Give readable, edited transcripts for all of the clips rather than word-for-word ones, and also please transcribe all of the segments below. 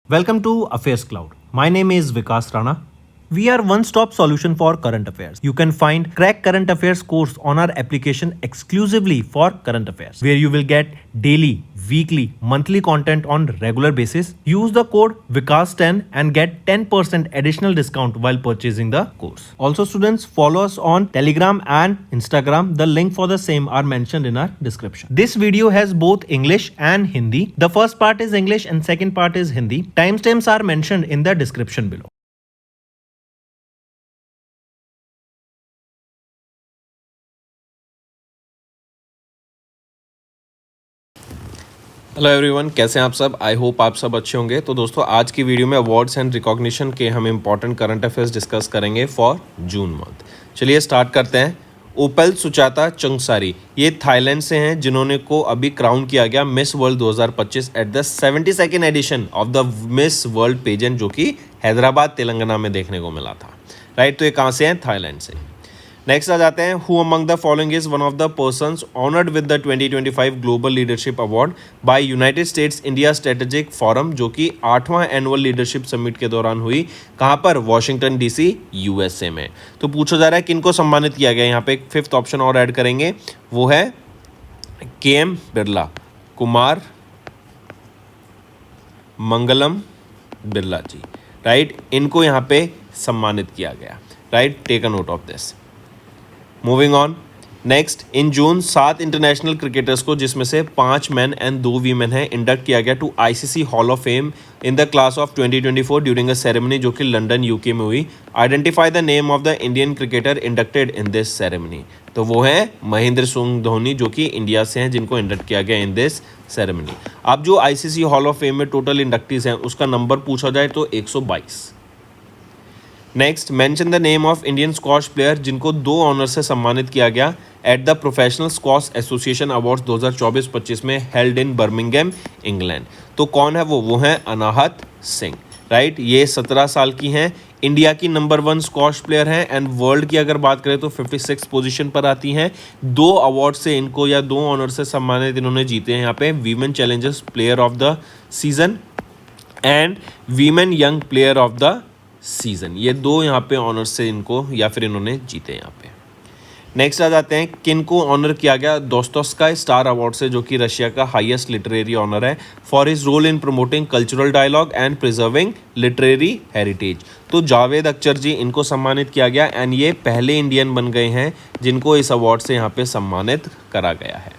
Welcome to Affairs Cloud. My name is Vikas Rana. We are one-stop solution for current affairs. You can find Crack Current Affairs course on our application exclusively for current affairs, where you will get daily, weekly, monthly content on regular basis. Use the code Vikas10 and get 10% additional discount while purchasing the course. Also, students, follow us on Telegram and Instagram. The link for the same are mentioned in our description. This video has both English and Hindi. The first part is English and second part is Hindi. Timestamps are mentioned in the description below. Hello everyone, कैसे हैं आप सब। I hope आप सब अच्छे होंगे। तो दोस्तों, आज की वीडियो में अवार्ड्स एंड रिकॉग्निशन के हम इंपॉर्टेंट करंट अफेयर्स डिस्कस करेंगे फॉर जून मंथ। चलिए स्टार्ट करते हैं। ओपल सुचाता चंगसारी, ये थाईलैंड से हैं, जिन्होंने को अभी क्राउन किया गया Miss World 2025 at the 72nd edition of the Miss World pageant, जो कि हैदराबाद तेलंगाना में देखने को मिला था। राइट, तो ये कहाँ से हैं? थाईलैंड से। नेक्स्ट आ जाते हैं। Who among the following is one of the persons honoured with the 2025 global leadership award bye United states India strategic forum, जो कि 8वां एनुअल लीडरशिप समिट के दौरान हुई। कहाँ पर? वॉशिंगटन डीसी, यूएसए में। तो पूछा जा रहा है किनको सम्मानित किया गया। यहाँ पे एक फिफ्थ ऑप्शन और ऐड करेंगे, वो है केएम बिरला, कुमार मंगलम बिरला जी। राइट, इनको यहाँ पे सम्मानित किया गया। Right, take a note of this. Moving on. Next, in June 7 international cricketers को, जिसमें से 5 मैन एंड 2 वीमेन हैं, इंडक्ट किया गया to ICC Hall of Fame in the class of 2024 during a ceremony, जो कि लंदन यूके में हुई। Identify the name of the Indian cricketer inducted in this ceremony. तो वो है महेंद्र सिंह धोनी, जो कि इंडिया से हैं, जिनको इंडक्ट किया गया इन दिस सेरेमनी। अब जो आईसीसी हॉल ऑफ फेम में टोटल इंडक्टीज हैं, उसका नंबर पूछा जाए तो 122। Next, mention the name of Indian squash player जिनको 2 ऑनर से सम्मानित किया गया at the professional squash association awards 2024-25 में हेल्ड इन बर्मिंघम, इंग्लैंड। तो कौन है वो है अनाहत सिंह। राइट, ये 17 साल की हैं, इंडिया की नंबर 1 स्क्वॉश प्लेयर हैं एंड वर्ल्ड की अगर बात करें तो 56 पोजीशन पर आती हैं। 2 अवार्ड से इनको या 2 ऑनर से सम्मानित इन्होंने जीते हैं। यहाँ पे women Challengers player of the season and women young player of the season, ये 2 यहाँ पे ऑनर्स से इनको या फिर इन्होंने जीते यहाँ पे। नेक्स्ट आ जाते हैं, किन को ऑनर किया गया दोस्तोव्स्की स्टार अवार्ड से, जो कि रशिया का हाईएस्ट लिटरेरी ऑनर है for his role in promoting cultural dialogue and preserving literary heritage. तो जावेद अख्तर जी, इनको सम्मानित किया गया एंड ये पहले इंडियन बन गए हैं जिनको इस अवार्ड से यहाँ पे सम्मानित करा गया है।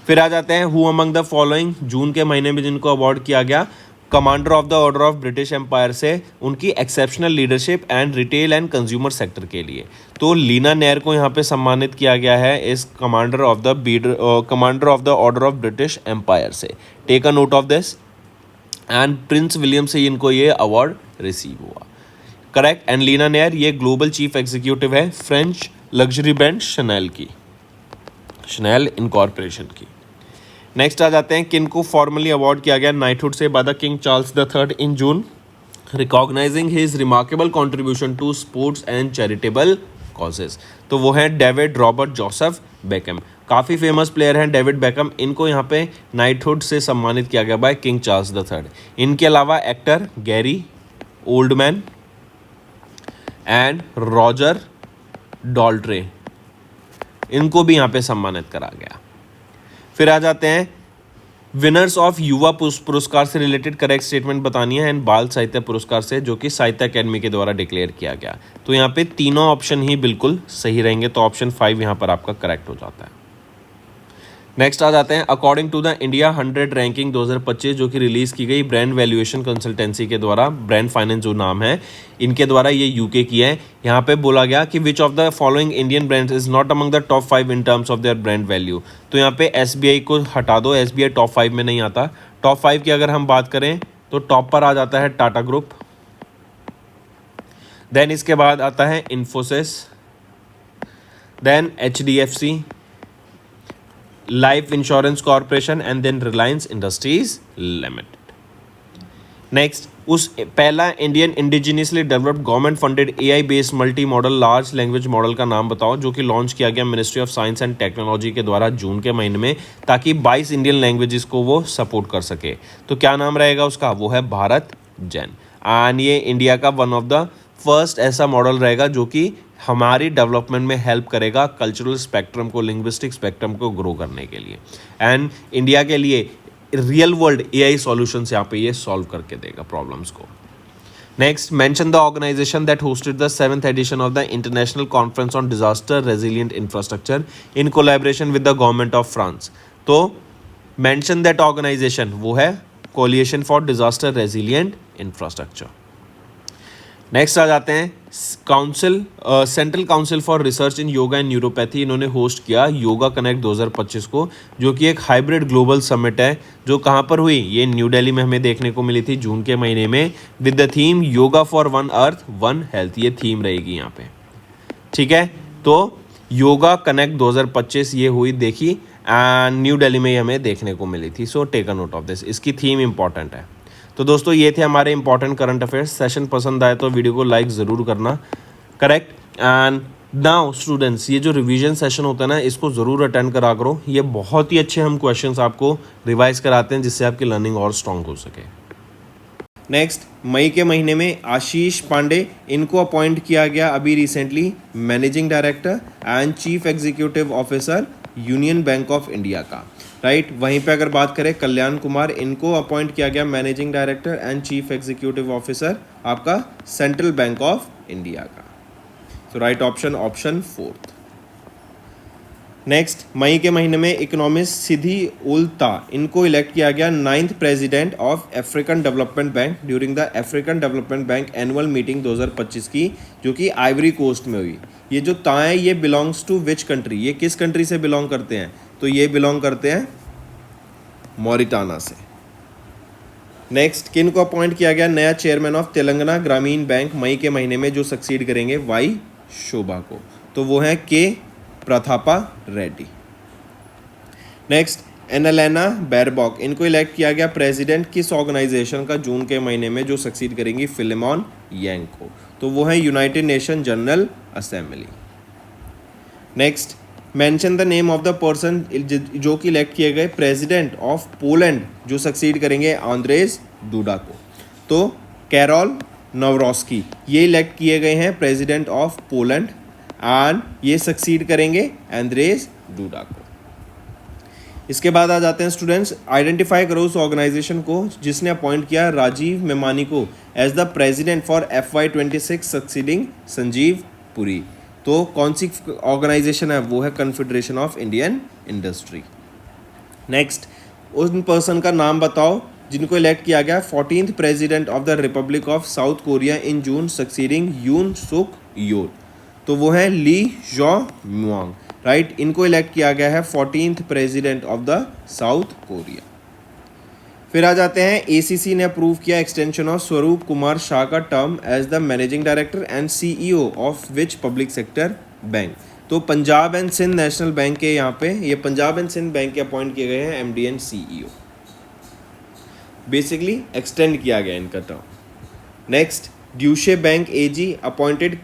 फिर आ जाते हैं, हु अमंग द फॉलोइंग, जून के महीने में जिनको अवार्ड किया गया commander of the order of British empire से, उनकी exceptional leadership and retail and consumer sector के लिए। तो लीना नेर को यहाँ पे सम्मानित किया गया है इस commander of the order of British empire से। Take a note of this. And prince William से इनको ये अवार्ड रिसीव हुआ। करेक्ट। एंड लीना नेर ये ग्लोबल चीफ एग्जीक्यूटिव है French luxury brand Chanel incorporation की। नेक्स्ट आ जाते हैं, किन को फॉर्मली अवार्ड किया गया नाइटहुड से by the King Charles III in June, recognising his remarkable contribution to sports and charitable causes. तो वो है डेविड रॉबर्ट जोसेफ बेकम। काफ़ी फेमस प्लेयर हैं डेविड बेकम, इनको यहाँ पे नाइटहुड से सम्मानित किया गया बाय किंग चार्ल्स III। इनके अलावा actor Gary Oldman and Roger Daltrey, इनको भी यहाँ पे सम्मानित करा गया। फिर आ जाते हैं, विनर्स ऑफ युवा पुरस्कार से रिलेटेड करेक्ट स्टेटमेंट बतानी है एंड बाल साहित्य पुरस्कार से, जो कि साहित्य अकेडमी के द्वारा डिक्लेयर किया गया। तो यहाँ पे तीनों ऑप्शन ही बिल्कुल सही रहेंगे, तो ऑप्शन 5 यहाँ पर आपका करेक्ट हो जाता है। नेक्स्ट आ जाते हैं, according to the India 100 ranking 2025, जो कि रिलीज़ की गई ब्रांड वैल्यूएशन कंसल्टेंसी के द्वारा, ब्रांड फाइनेंस जो नाम है इनके द्वारा, ये यूके की है। यहाँ पे बोला गया कि which of the following Indian brands is not among the top 5 in terms of their brand value. तो यहाँ पे एसबीआई को हटा दो, एसबीआई टॉप 5 में नहीं आता। टॉप 5 की अगर हम बात करें तो टॉप पर आ जाता है टाटा ग्रुप, देन इसके बाद आता है Infosys, then HDFC, Life insurance Corporation and then Reliance Industries Limited. Next, उस पहला Indian indigenously developed government funded AI based multi modal large language model का नाम बताओ, जो कि लॉन्च किया गया Ministry of Science and Technology के द्वारा जून के महीने में, ताकि 22 इंडियन लैंग्वेजेस को वो सपोर्ट कर सके। तो क्या नाम रहेगा उसका? वो है भारत जैन। एंड ये इंडिया का वन ऑफ द फर्स्ट ऐसा मॉडल रहेगा जो कि हमारी डेवलपमेंट में हेल्प करेगा कल्चरल स्पेक्ट्रम को, लिंग्विस्टिक स्पेक्ट्रम को ग्रो करने के लिए। एंड इंडिया के लिए रियल वर्ल्ड एआई सॉल्यूशंस यहाँ पे ये सॉल्व करके देगा प्रॉब्लम्स को। Next, mention the organisation that hosted the 7th edition of the international conference on disaster resilient infrastructure in collaboration with the government of France. तो mention that organisation वो है coalition for disaster resilient infrastructure. Next आ जाते हैं council, central council for research in yoga and neuropathy. इन्होंने host किया yoga connect 2025 को, जो कि एक हाइब्रिड ग्लोबल समिट है जो कहाँ पर हुई, ये न्यू दिल्ली में हमें देखने को मिली थी जून के महीने में, with the theme yoga for one earth one health. ये थीम रहेगी यहाँ पे, ठीक है। तो योगा कनेक्ट 2025 ये हुई देखी एंड न्यू दिल्ली में ही हमें देखने को मिली थी। So take a note of this, इसकी थीम इंपॉर्टेंट है। तो दोस्तों ये थे हमारे इंपॉर्टेंट करंट अफेयर्स। सेशन पसंद आए तो वीडियो को लाइक ज़रूर करना, करेक्ट। एंड नाउ स्टूडेंट्स, ये जो रिवीजन सेशन होता है ना, इसको ज़रूर अटेंड करा करो। ये बहुत ही अच्छे हम क्वेश्चंस आपको रिवाइज कराते हैं जिससे आपकी लर्निंग और स्ट्रॉन्ग हो सके। नेक्स्ट, मई के महीने में आशीष पांडे, इनको अपॉइंट किया गया अभी recently managing director and chief executive officer union bank of India का, राइट। वहीं पे अगर बात करें कल्याण कुमार, इनको अपॉइंट किया गया managing director and chief executive officer आपका सेंट्रल बैंक ऑफ इंडिया का। तो राइट ऑप्शन, ऑप्शन 4। नेक्स्ट, मई के महीने में इकोनॉमिस्ट सिद्धि उल्ता, इनको इलेक्ट किया गया 9th president of African development bank during the African development bank annual meeting 2025 की, जो कि आइवरी कोस्ट में हुई। ये जो ताएं, ये बिलोंग्स टू विच कंट्री, ये किस कंट्री से बिलोंग करते हैं, तो ये बिलोंग करते हैं मॉरिटाना से। नेक्स्ट, किन को अपॉइंट किया गया नया चेयरमैन ऑफ तेलंगाना ग्रामीण बैंक मई के महीने में, जो सक्सीड करेंगे वाई शोभा को, तो वो हैं के प्रतापा रेड्डी। नेक्स्ट, एनालेना बैरबॉक, इनको इलेक्ट किया गया प्रेसिडेंट किस ऑर्गेनाइजेशन का जून के महीने में, जो सक्सीड करेंगी फिलेमॉन यांग को, तो वो है United nation general assembly. Next, mention the name of the person जो कि इलेक्ट किए गए प्रेसिडेंट ऑफ पोलैंड, जो सक्सीड करेंगे आंद्रेज डूडा को, तो कैरोल नवरोस्की, ये इलेक्ट किए गए हैं प्रेसिडेंट ऑफ पोलैंड एंड ये सक्सीड करेंगे एंद्रेज डूडा को। इसके बाद आ जाते हैं स्टूडेंट्स, आइडेंटिफाई करो उस ऑर्गेनाइजेशन को जिसने अपॉइंट किया राजीव मेमानी को as the president for FY26 succeeding Sanjiv Puri. तो कौन सी ऑर्गेनाइजेशन है, वो है confederation of Indian industry. Next, उन पर्सन का नाम बताओ जिनको इलेक्ट किया गया 14th president of the republic of south Korea in June succeeding Yoon Suk Yeol, तो वो है ली जॉ म्वांग, राइट। इनको इलेक्ट किया गया है 14th president of the south Korea. फिर आ जाते हैं, ACC ने अप्रूव किया एक्सटेंशन ऑफ स्वरूप कुमार शाह का term as the managing director and CEO of which public sector bank, तो Punjab and Sind national bank के यहाँ पे ये पंजाब एंड सिंध बैंक के अपॉइंट किए गए हैं MD and CEO, basically extend किया गया इनका term. Next, Deutsche bank AG appointed,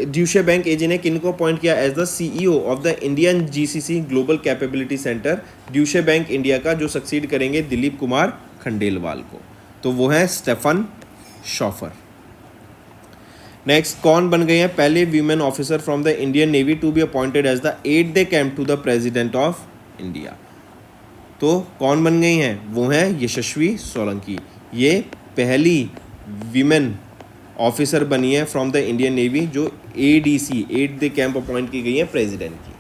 Deutsche bank AG ने किनको अपॉइंट किया as the CEO of the Indian GCC global capability centre Deutsche bank India का, जो सक्सीड करेंगे दिलीप कुमार खंडेलवाल को, तो वो है स्टेफन शॉफर। नेक्स्ट, कौन बन गए हैं पहले women officer from the Indian Navy to be appointed as the aide de camp to the president of India, तो कौन बन गई हैं, वो हैं यशस्वी सोलंकी। ये पहली वीमेन ऑफिसर बनी है फ्रॉम द इंडियन नेवी जो ADC aide de camp appoint की गई है प्रेसिडेंट की।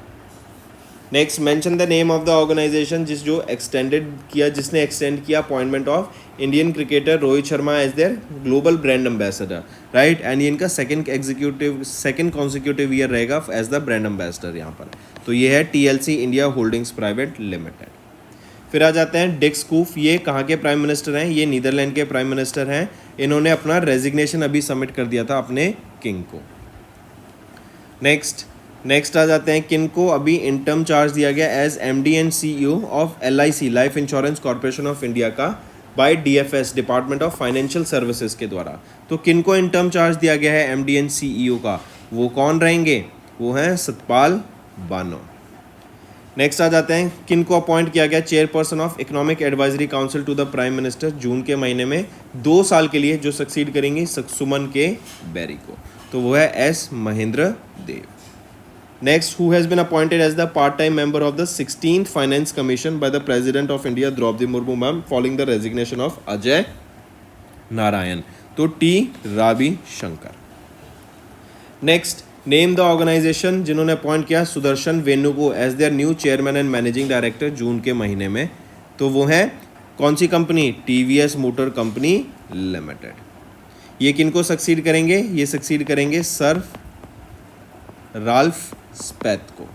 Next, mention the name of the organisation जिसने एक्सटेंड किया appointment of Indian cricketer Rohit Sharma as their global brand ambassador, right. And ये इनका सेकंड कॉन्सिक्यूटिव ईयर रहेगा एज द ब्रांड एम्बेसडर यहाँ पर, तो ये है TLC India Holdings Private Limited. फिर आ जाते हैं डिक स्कूफ, ये कहाँ के प्राइम मिनिस्टर हैं, ये नीदरलैंड के प्राइम मिनिस्टर हैं। इन्होंने अपना रेजिग्नेशन अभी सबमिट कर दिया था अपने किंग को। नेक्स्ट आ जाते हैं, किन को अभी इंटर्म चार्ज दिया गया as MD and CEO of LIC life insurance corporation of India का by DFS department of financial services के द्वारा, तो किन को इंटर्म चार्ज दिया गया है MD एंड CEO का, वो कौन रहेंगे, वो हैं सतपाल बानो। नेक्स्ट आ जाते हैं, किन को अपॉइंट किया गया chairperson of economic advisory council to the prime minister June के महीने में 2 साल के लिए, जो सक्सीड करेंगी सुमन के बेरी को, तो वो है S Mahendra Dev. Next, who has been appointed as the part time member of the 16th finance commission by the president of India Droupadi Murmu ma'am following the resignation of Ajay Narayan, तो T Ravi Shankar. Next, name the organisation जिन्होंने appoint किया सुदर्शन वेनु को as their new chairman and managing director जून के महीने में, तो वो है कौन सी company, TVS motor company limited. ये किन को सक्सीड करेंगे, ये सक्सीड करेंगे सर राल्फ स्पेथ को।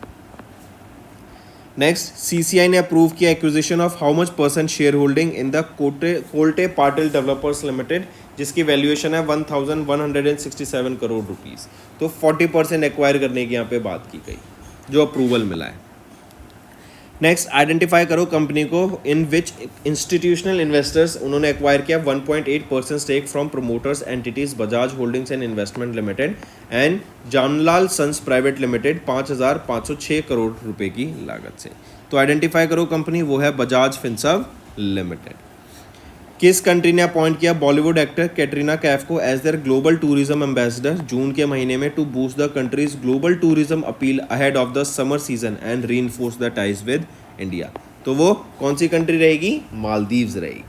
नेक्स्ट, सीसीआई ने अप्रूव किया acquisition of how much percent share holding in the Kolte Patil developers limited, जिसकी वैल्यूएशन है 1167 करोड़ रुपीस, तो 40% एक्वायर करने की यहाँ पे बात की गई, जो अप्रूवल मिला है। नेक्स्ट, आइडेंटिफाई करो कंपनी को इन विच इंस्टीट्यूशनल इन्वेस्टर्स उन्होंने एक्वायर किया 1.8% stake from promoters entities Bajaj holdings and investment limited and Jamnalal sons private limited 5,506 crore रुपए की लागत से। तो आइडेंटिफाई करो कंपनी, वो है बजाज फिनसर्व लिमिटेड। किस कंट्री ने अपॉइंट किया बॉलीवुड एक्टर कैटरीना कैफ को as their global tourism ambassador जून के महीने में to boost the country's global tourism appeal ahead of the summer season and reinforce the ties with India, तो वो कौन सी कंट्री रहेगी, मालदीव्स रहेगी।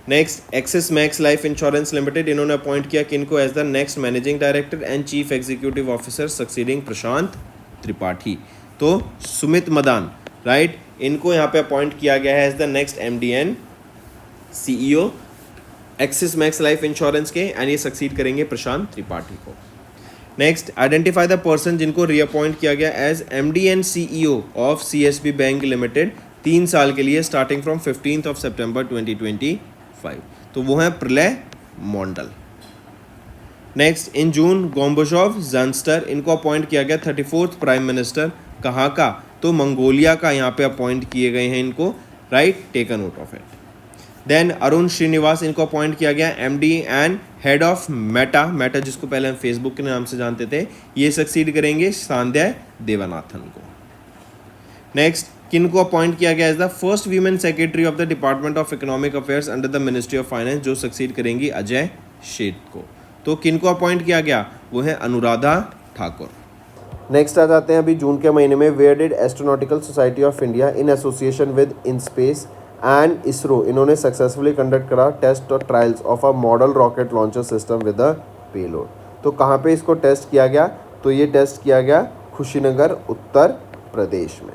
Next, Axis Max Life insurance limited इन्होंने अपॉइंट किया किनको as the next managing director and chief executive officer succeeding प्रशांत त्रिपाठी, तो सुमित मदान, राइट, इनको यहाँ पे अपॉइंट किया गया है as the next MD and CEO Axis Max Life Insurance के, एंड ये सक्सीड करेंगे प्रशांत त्रिपाठी को। नेक्स्ट, आइडेंटिफाई द पर्सन जिनको रीअपॉइंट किया गया as MD and CEO of CSB Bank Limited 3 साल के लिए स्टार्टिंग फ्रॉम 15 सितंबर 2025, तो वो हैं प्रलय मोंडल। नेक्स्ट, इन जून गोम्बोशोव ज़ांस्टर इनको अपॉइंट किया गया 34th प्राइम मिनिस्टर, कहाँ का, तो मंगोलिया का यहाँ पे अपॉइंट किए गए हैं इनको, right, take a note of it. Then Arun Srinivas इनको अपॉइंट किया गया MD and head of Meta जिसको पहले हम फेसबुक के नाम से जानते थे, ये सक्सीड करेंगे सांध्या देवनाथन को। नेक्स्ट, किन को अपॉइंट किया गया as the first women secretary of the Department of Economic Affairs under the Ministry of Finance, जो सक्सीड करेंगी अजय शेठ को, तो किन को अपॉइंट किया गया, वो है अनुराधा ठाकुर। नेक्स्ट आ जाते हैं अभी जून के महीने में, where did Astronautical Society of India in association with InSpace and ISRO इन्होंने सक्सेसफुली कंडक्ट करा टेस्ट और trials of a model rocket launcher system with a payload, तो कहाँ पे इसको टेस्ट किया गया, तो ये टेस्ट किया गया कुशीनगर उत्तर प्रदेश में।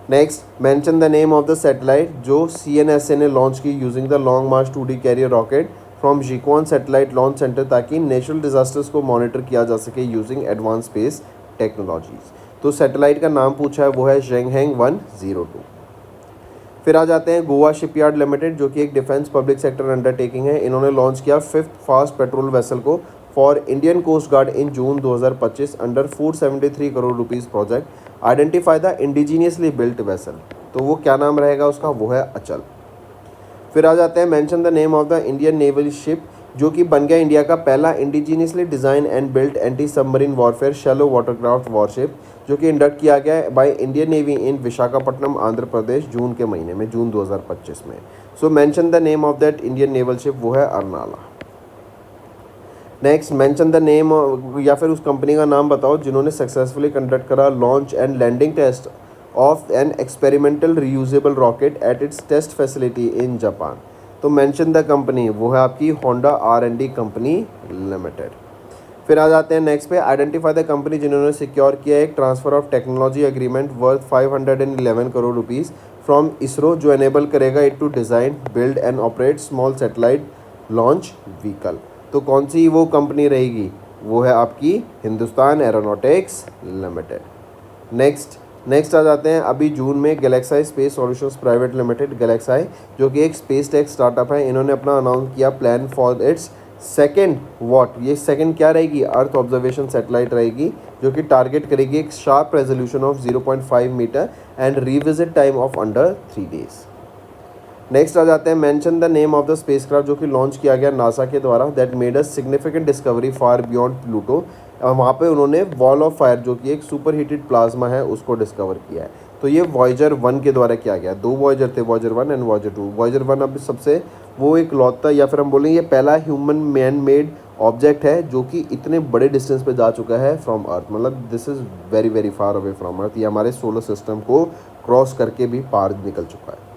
Next, mention the name of the satellite जो CNSA ने लॉन्च की using the long March 2D carrier rocket from जिक्वान satellite launch centre, ताकि नेचुरल डिजास्टर्स को मॉनिटर किया जा सके यूजिंग एडवांस स्पेस टेक्नोलॉजीज। तो सैटेलाइट का नाम पूछा है, वो है जेंगहेंग 102। फिर आ जाते हैं गोवा शिपयार्ड लिमिटेड, जो कि एक डिफेंस पब्लिक सेक्टर अंडरटेकिंग है, इन्होंने लॉन्च किया 5th फास्ट पेट्रोल वेसल को for Indian coast Guard in June 2025 अंडर 473 crore rupees project. Identify the indigenously built vessel, तो वो क्या नाम रहेगा उसका, वो है अचल। फिर आ जाते हैं mention the name of the Indian naval ship, जो कि बन गया इंडिया का पहला indigenously design and built anti submarine warfare shallow watercraft warship, जो कि इंडक्ट किया गया है by Indian navy in Visakhapatnam Andhra Pradesh जून के महीने में, जून 2025 में। So mention the name of that Indian naval ship, वो है Arnala. Next, mention the name या फिर उस कंपनी का नाम बताओ जिन्होंने सक्सेसफुली कंडक्ट करा launch and landing test of an experimental reusable rocket at its test facility in Japan. तो मेंशन द कंपनी, वो है आपकी होंडा R&D कंपनी लिमिटेड। फिर आ जाते हैं नेक्स्ट पे, आइडेंटिफाई द कंपनी जिन्होंने सिक्योर किया एक transfer of technology agreement worth 511 crore rupees from ISRO, जो एनेबल करेगा it to design build and operate small satellite launch vehicle. तो कौन सी वो कंपनी रहेगी, वो है आपकी हिंदुस्तान एरोनॉटिक्स लिमिटेड। नेक्स्ट आ जाते हैं अभी जून में GalaxEye Space Solutions Private Limited, GalaxEye जो कि एक स्पेस टेक स्टार्टअप है, इन्होंने अपना अनाउंस किया प्लान फॉर इट्स सेकेंड ये सेकेंड क्या रहेगी, अर्थ ऑब्जर्वेशन सैटेलाइट रहेगी, जो कि टारगेट करेगी एक sharp resolution of 0.5 metre and revisit time of under 3 days। Next आ जाते हैं mention the name of the spacecraft जो कि लॉन्च किया गया नासा के द्वारा that made a significant discovery far beyond Pluto वहाँ पे उन्होंने वॉल ऑफ फायर जो कि एक सुपर हीटेड प्लाज्मा है उसको डिस्कवर किया है। तो ये वॉयजर 1 के द्वारा किया गया। 2 वॉयजर थे, वॉयजर 1 एंड वॉयजर 2। वॉयजर 1 अब सबसे वो एक लौता या फिर हम बोलेंगे ये पहला ह्यूमन मैन मेड ऑब्जेक्ट है जो कि इतने बड़े डिस्टेंस पे जा चुका है फ्रॉम अर्थ। मतलब this is very very far away from Earth. ये हमारे सोलर सिस्टम को क्रॉस करके भी पार निकल चुका है।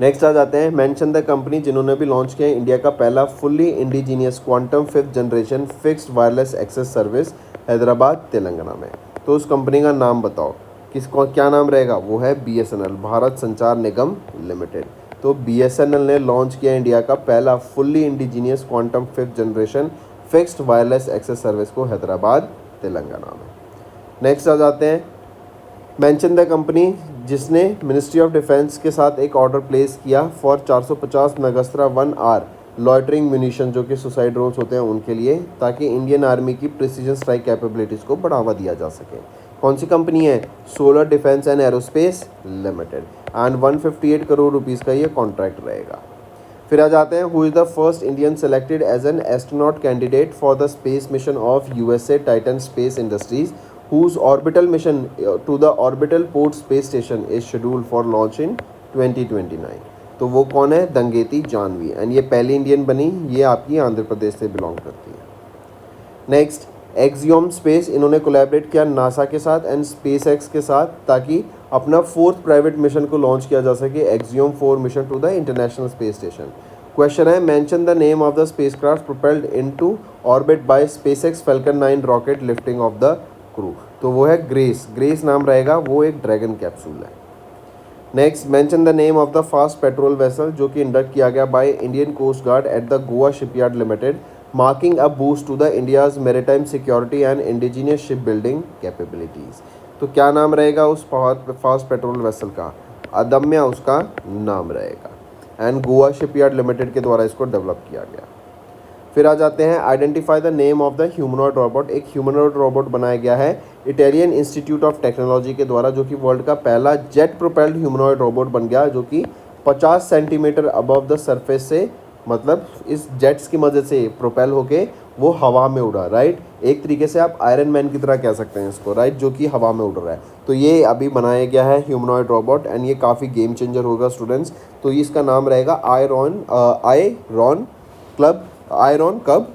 नेक्स्ट आ जाते हैं मेंशन द कंपनी जिन्होंने भी लॉन्च किया है इंडिया का पहला fully indigenous quantum 5th generation fixed wireless access service Hyderabad Telangana में। तो उस कंपनी का नाम बताओ, किसको क्या नाम रहेगा? वो है BSNL, भारत संचार निगम लिमिटेड। तो BSNL ने लॉन्च किया इंडिया का पहला fully indigenous quantum 5th generation fixed wireless access service को हैदराबाद तेलंगाना में। नेक्स्ट आ जाते हैं मेंशन द कंपनी जिसने मिनिस्ट्री ऑफ डिफेंस के साथ एक ऑर्डर प्लेस किया फॉर 450 मेगास्ट्रा 1R लॉइटरिंग म्यूनिशन जो कि सुसाइड ड्रोन्स होते हैं उनके लिए, ताकि इंडियन आर्मी की प्रिसीजन स्ट्राइक कैपेबिलिटीज़ को बढ़ावा दिया जा सके। कौन सी कंपनी है? Solar Defence and Aerospace Limited. And 158 crore rupees का ये कॉन्ट्रैक्ट रहेगा। फिर आ जाते हैं who is the first Indian selected as an astronaut candidate for the space mission of USA Titan Space Industries whose orbital mission to the orbital port space station is scheduled for launch in 2029। तो वो कौन है? दंगेती Janvi. And ये पहली Indian बनी, ये आपकी आंध्र प्रदेश से बिलोंग करती है। नेक्स्ट एक्सियोम स्पेस, इन्होंने कोलैबोरेट किया नासा के साथ एंड SpaceX के साथ ताकि अपना 4th प्राइवेट मिशन को लॉन्च किया जा सके, Axiom 4 mission to the international space station. Question है mention the name of the spacecraft propelled into orbit by SpaceX Falcon 9 rocket lifting off the crew. तो वो है ग्रेस। ग्रेस नाम रहेगा, वो एक ड्रैगन कैप्सूल है। Next mention the name of the fast patrol vessel जो कि इंडक्ट किया गया by Indian coast guard at the Goa shipyard limited, marking a boost to the India's maritime security and indigenous ship building capabilities. तो क्या नाम रहेगा उस fast patrol vessel का? अदम्या उसका नाम रहेगा। एंड गोवा शिपयार्ड लिमिटेड के द्वारा इसको डेवलप किया गया। फिर आ जाते हैं identify the name of the humanoid robot. एक ह्यूमनॉइड रोबोट बनाया गया है इटालियन इंस्टीट्यूट ऑफ टेक्नोलॉजी के द्वारा, जो कि वर्ल्ड का पहला जेट प्रोपेल्ड ह्यूमनॉइड रोबोट बन गया, जो कि 50 सेंटीमीटर अबव द सरफेस से, मतलब इस जेट्स की मदद से प्रोपेल होके वो हवा में उड़ा। राइट, एक तरीके से आप आयरन मैन की तरह कह सकते हैं इसको, राइट, जो कि हवा में उड़ रहा है। तो ये अभी बनाया गया है ह्यूमनॉइड रोबोट एंड ये काफ़ी गेम चेंजर होगा स्टूडेंट्स। तो इसका नाम रहेगा आयरॉन कब